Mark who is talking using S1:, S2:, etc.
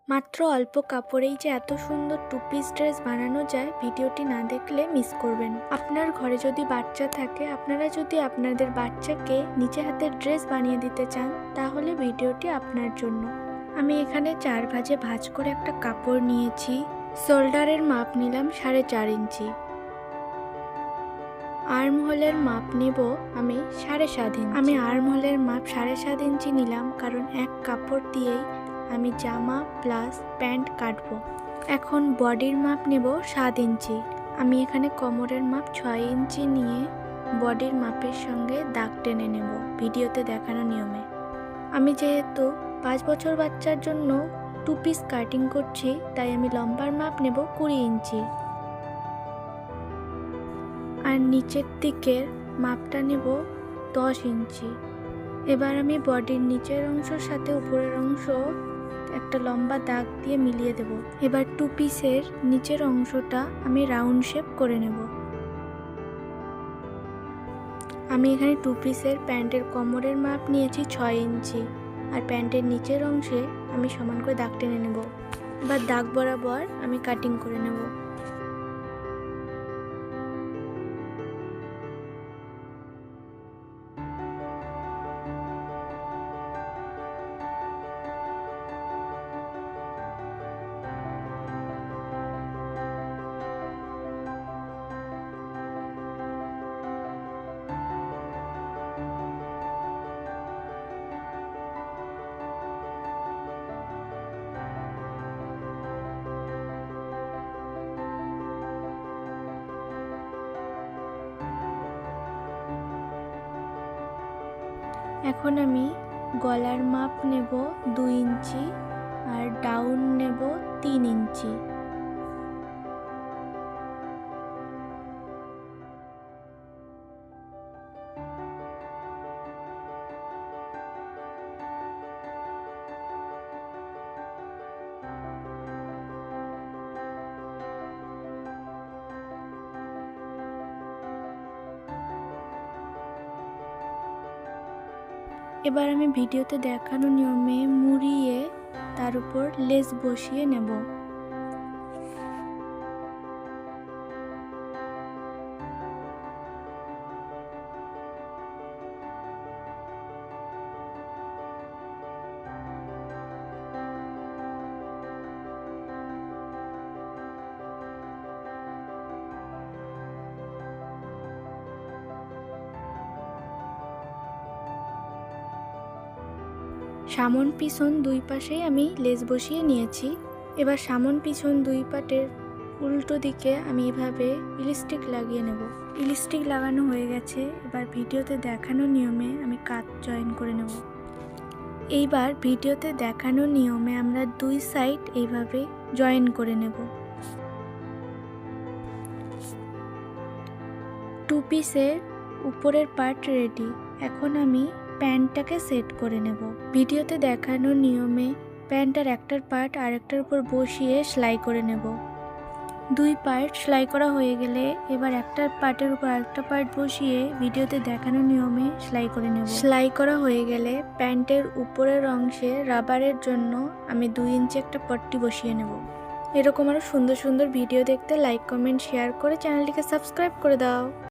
S1: মাত্র অল্প কাপড়েই যে এত সুন্দর টু পিস ড্রেস বানানো যায়, ভিডিওটি না দেখলে মিস করবেন। আপনার ঘরে যদি বাচ্চা থাকে, আপনারা যদি আপনাদের বাচ্চাকে নিজে হাতে ড্রেস বানিয়ে দিতে চান, তাহলে ভিডিওটি আপনার জন্য। আমি এখানে 4 ভাঁজে ভাঁজ করে একটা কাপড় নিয়েছি। শোল্ডারের মাপ নিলাম 4.5 ইঞ্চি। আর্ম হোলের মাপ নিব আমি 7.5 ইঞ্চি। আমি আর্ম হোলের মাপ 7.5 ইঞ্চি নিলাম, কারণ এক কাপড় দিয়েই আমি জামা প্লাস প্যান্ট কাটবো। এখন বডির মাপ নেব 7 ইঞ্চি। আমি এখানে কোমরের মাপ 6 ইঞ্চি নিয়ে বডির মাপের সঙ্গে দাগ টেনে নেব ভিডিওতে দেখানো নিয়মে। আমি যেহেতু 5 বছর বাচ্চার জন্য টু পিস কাটিং করছি, তাই আমি লম্বার মাপ নেব 20 ইঞ্চি। আর নিচের দিকের মাপটা নেব 10 ইঞ্চি। এবার আমি বডির নিচের অংশের সাথে উপরের অংশ একটা লম্বা দাগ দিয়ে মিলিয়ে দেব। এবার টু পিসের নিচের অংশটা আমি রাউন্ড শেপ করে নেব। আমি এখানে টু পিসের প্যান্টের কোমরের মাপ নিয়েছি 6 ইঞ্চি, আর প্যান্টের নিচের অংশে আমি সমান করে দাগ টেনে নেব। এবার দাগ বরাবর আমি কাটিং করে নেব। এখন আমি গলার মাপ নেব 2 ইঞ্চি আর ডাউন নেব 3 ইঞ্চি। এবার আমি ভিডিওতে দেখানো নিয়মে মুড়িয়ে তার উপর লেস বসিয়ে নেব। সামন পিছন দুই পাশেই আমি লেস বসিয়ে নিয়েছি। এবার সামন পিছন দুই পাটের উল্টো দিকে আমি এভাবে ইলাস্টিক লাগিয়ে নেব। ইলাস্টিক লাগানো হয়ে গেছে। এবার ভিডিওতে দেখানো নিয়মে আমি কাট জয়েন করে নেব। এইবার ভিডিওতে দেখানো নিয়মে আমরা দুই সাইড এইভাবে জয়েন করে নেব। টু পিসের উপরের পার্ট রেডি। এখন আমি প্যান্টটাকে সেট করে নেব। ভিডিওতে দেখানো নিয়মে প্যান্টের একটার পার্ট আরেকটার উপর বসিয়ে সেলাই করে নেব। দুই পার্ট সেলাই করা হয়ে গেলে এবার একটার পার্টের উপর আরেকটা পার্ট বসিয়ে ভিডিওতে দেখানো নিয়মে সেলাই করে নেব। সেলাই করা হয়ে গেলে প্যান্টের উপরের অংশে রাবারের জন্য আমি 2 ইঞ্চি একটা পট্টি বসিয়ে নেব। এরকম আরো সুন্দর সুন্দর ভিডিও দেখতে লাইক, কমেন্ট, শেয়ার করে চ্যানেলটিকে সাবস্ক্রাইব করে দাও।